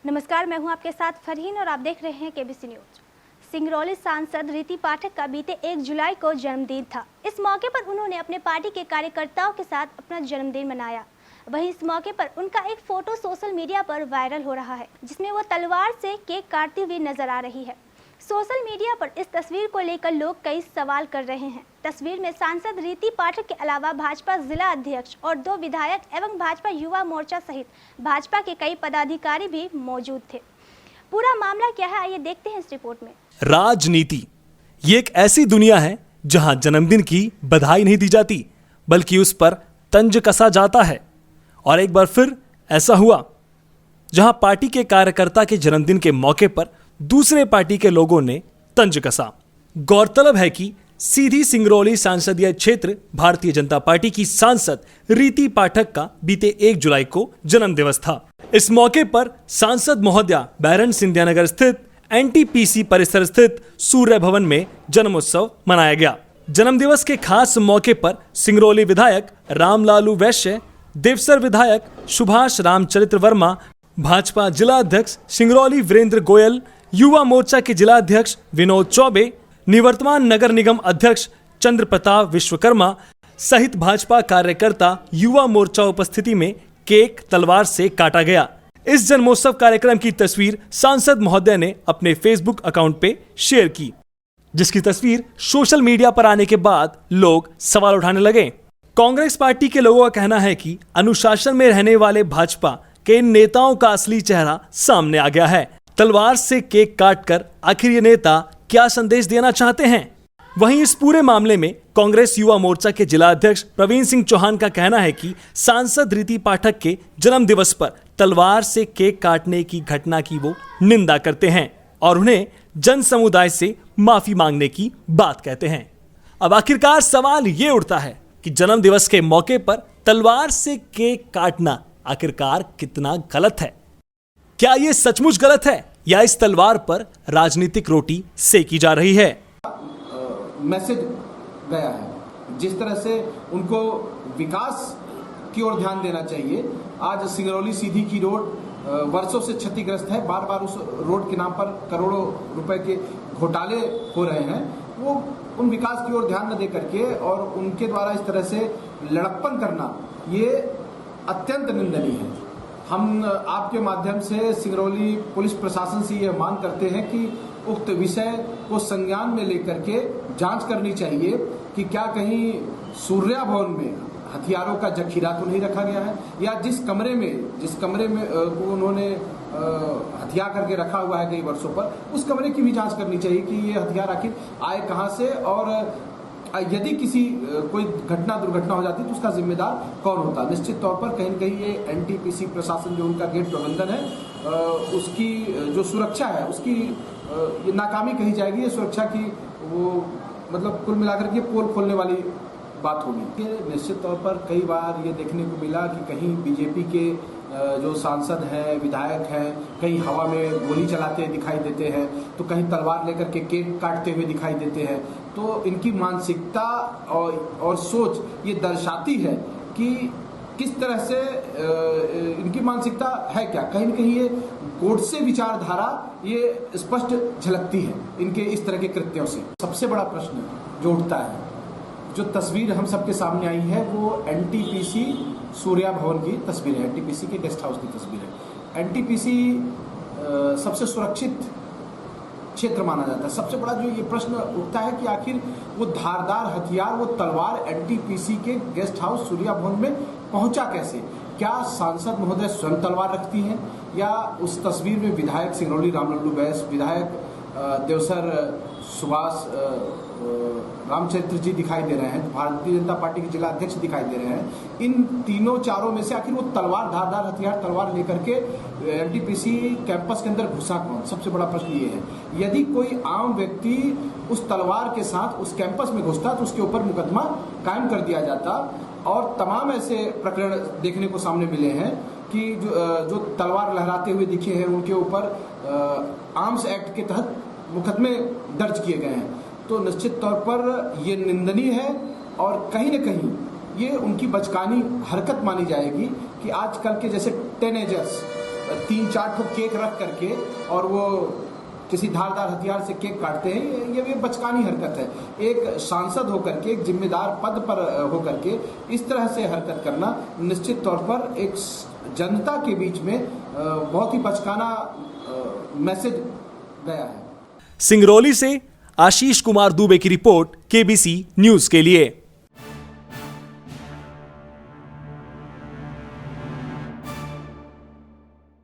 नमस्कार, मैं हूं आपके साथ फरहीन और आप देख रहे हैं केबीसी न्यूज। सिंगरौली सांसद रीति पाठक का बीते 1 जुलाई को जन्मदिन था। इस मौके पर उन्होंने अपने पार्टी के कार्यकर्ताओं के साथ अपना जन्मदिन मनाया। वहीं इस मौके पर उनका एक फोटो सोशल मीडिया पर वायरल हो रहा है, जिसमें वो तलवार से केक काटती हुई नजर आ रही है। सोशल मीडिया पर इस तस्वीर को लेकर लोग कई सवाल कर रहे हैं। तस्वीर में सांसद रीति पाठक के अलावा भाजपा जिला अध्यक्ष और 2 विधायक एवं भाजपा युवा मोर्चा सहित भाजपा के कई पदाधिकारी भी मौजूद थे। पूरा मामला क्या है, आइए देखते हैं इस रिपोर्ट में। राजनीति ये एक ऐसी दुनिया है जहां जन्मदिन की बधाई नहीं दी जाती, बल्कि उस पर तंज कसा जाता है। और एक बार फिर ऐसा हुआ, जहां पार्टी के कार्यकर्ता के जन्मदिन के मौके पर दूसरे पार्टी के लोगों ने तंज कसा। गौरतलब है कि सीधी सिंगरौली संसदीय क्षेत्र भारतीय जनता पार्टी की सांसद रीति पाठक का बीते 1 जुलाई को जन्म दिवस था। इस मौके पर सांसद महोदया बैरन सिंधिया नगर स्थित एनटीपीसी परिसर स्थित सूर्य भवन में जन्मोत्सव मनाया गया। जन्म दिवस के खास मौके पर सिंगरौली विधायक रामलालू वैश्य, देवसर विधायक सुभाष रामचरित्र वर्मा, भाजपा जिला अध्यक्ष सिंगरौली वीरेंद्र गोयल, युवा मोर्चा के जिला अध्यक्ष विनोद चौबे, निवर्तमान नगर निगम अध्यक्ष चंद्र प्रताप विश्वकर्मा सहित भाजपा कार्यकर्ता युवा मोर्चा उपस्थिति में केक तलवार से काटा गया। इस जन्मोत्सव कार्यक्रम की तस्वीर सांसद महोदय ने अपने फेसबुक अकाउंट पे शेयर की, जिसकी तस्वीर सोशल मीडिया पर आने के बाद लोग सवाल उठाने लगे। कांग्रेस पार्टी के लोगों का कहना है कि अनुशासन में रहने वाले भाजपा के इन नेताओं का असली चेहरा सामने आ गया है। तलवार से केक काटकर आखिर ये नेता क्या संदेश देना चाहते हैं? वहीं इस पूरे मामले में कांग्रेस युवा मोर्चा के जिला अध्यक्ष प्रवीण सिंह चौहान का कहना है कि सांसद रीति पाठक के जन्म दिवस पर तलवार से केक काटने की घटना की वो निंदा करते हैं और उन्हें जन समुदाय से माफी मांगने की बात कहते हैं। अब आखिरकार सवाल ये उठता है कि जन्म दिवस के मौके पर तलवार से केक काटना आखिरकार कितना गलत है? क्या ये सचमुच गलत है या इस तलवार पर राजनीतिक रोटी सेकी जा रही है? मैसेज गया है, जिस तरह से उनको विकास की ओर ध्यान देना चाहिए। आज सिंगरौली सीधी की रोड वर्षों से क्षतिग्रस्त है, बार बार उस रोड के नाम पर करोड़ों रुपए के घोटाले हो रहे हैं। वो उन विकास की ओर ध्यान न दे करके और उनके द्वारा इस तरह से लड़प्पन करना ये अत्यंत निंदनीय है। हम आपके माध्यम से सिंगरौली पुलिस प्रशासन से ये मांग करते हैं कि उक्त विषय को संज्ञान में लेकर के जांच करनी चाहिए कि क्या कहीं सूर्य भवन में हथियारों का जखीरा तो नहीं रखा गया है, या जिस कमरे में को उन्होंने हथियार करके रखा हुआ है कई वर्षों पर, उस कमरे की भी जांच करनी चाहिए कि ये हथियार आखिर आए कहां से, और यदि किसी कोई दुर्घटना हो जाती तो उसका जिम्मेदार कौन होता। निश्चित तौर पर कहीं न कहीं ये एनटीपीसी प्रशासन जो उनका गेट प्रबंधन है, उसकी जो सुरक्षा है उसकी ये नाकामी कही जाएगी। ये सुरक्षा की वो मतलब कुल मिलाकर के पोल खोलने वाली बात होगी। निश्चित तौर पर कई बार ये देखने को मिला कि कहीं बीजेपी के जो सांसद हैं, विधायक हैं, कहीं हवा में गोली चलाते दिखाई देते हैं, तो कहीं तलवार लेकर के केक काटते हुए दिखाई देते हैं। तो इनकी मानसिकता और सोच ये दर्शाती है कि किस तरह से इनकी मानसिकता है क्या। कहीं न कहीं ये गोडसे विचारधारा ये स्पष्ट झलकती है इनके इस तरह के कृत्यों से। सबसे बड़ा प्रश्न जो उठता है, जो तस्वीर हम सबके सामने आई है वो एनटीपीसी सूर्या भवन की तस्वीर है, एनटीपीसी के गेस्ट हाउस की तस्वीर है। एनटीपीसी सबसे सुरक्षित क्षेत्र माना जाता है। सबसे बड़ा जो ये प्रश्न उठता है कि आखिर वो धारदार हथियार, वो तलवार एनटीपीसी के गेस्ट हाउस सूर्या भवन में पहुंचा कैसे? क्या सांसद महोदय स्वयं तलवार रखती हैं, या उस तस्वीर में विधायक सिंगरौली रामलालू वैश्य, विधायक देवसर सुभाष रामचरित्र जी दिखाई दे रहे हैं, भारतीय जनता पार्टी के जिला अध्यक्ष दिखाई दे रहे हैं। इन तीनों चारों में से आखिर वो तलवार, धारदार हथियार तलवार लेकर के एनटीपीसी कैंपस के अंदर घुसा कौन? सबसे बड़ा प्रश्न ये है। यदि कोई आम व्यक्ति उस तलवार के साथ उस कैंपस में घुसता तो उसके ऊपर मुकदमा कायम कर दिया जाता। और तमाम ऐसे प्रकरण देखने को सामने मिले हैं कि जो तलवार लहराते हुए दिखे हैं उनके ऊपर आर्म्स एक्ट के तहत मुकदमे दर्ज किए गए हैं। तो निश्चित तौर पर ये निंदनीय है और कहीं न कहीं ये उनकी बचकानी हरकत मानी जाएगी कि आजकल के जैसे टीनेजर्स 3-4 ठो केक रख करके और वो किसी धारदार हथियार से केक काटते हैं, ये बचकानी हरकत है। एक सांसद होकर के, एक जिम्मेदार पद पर होकर के इस तरह से हरकत करना निश्चित तौर पर एक जनता के बीच में बहुत ही बचकाना मैसेज गया है। सिंगरौली से आशीष कुमार दुबे की रिपोर्ट, केबीसी न्यूज के लिए।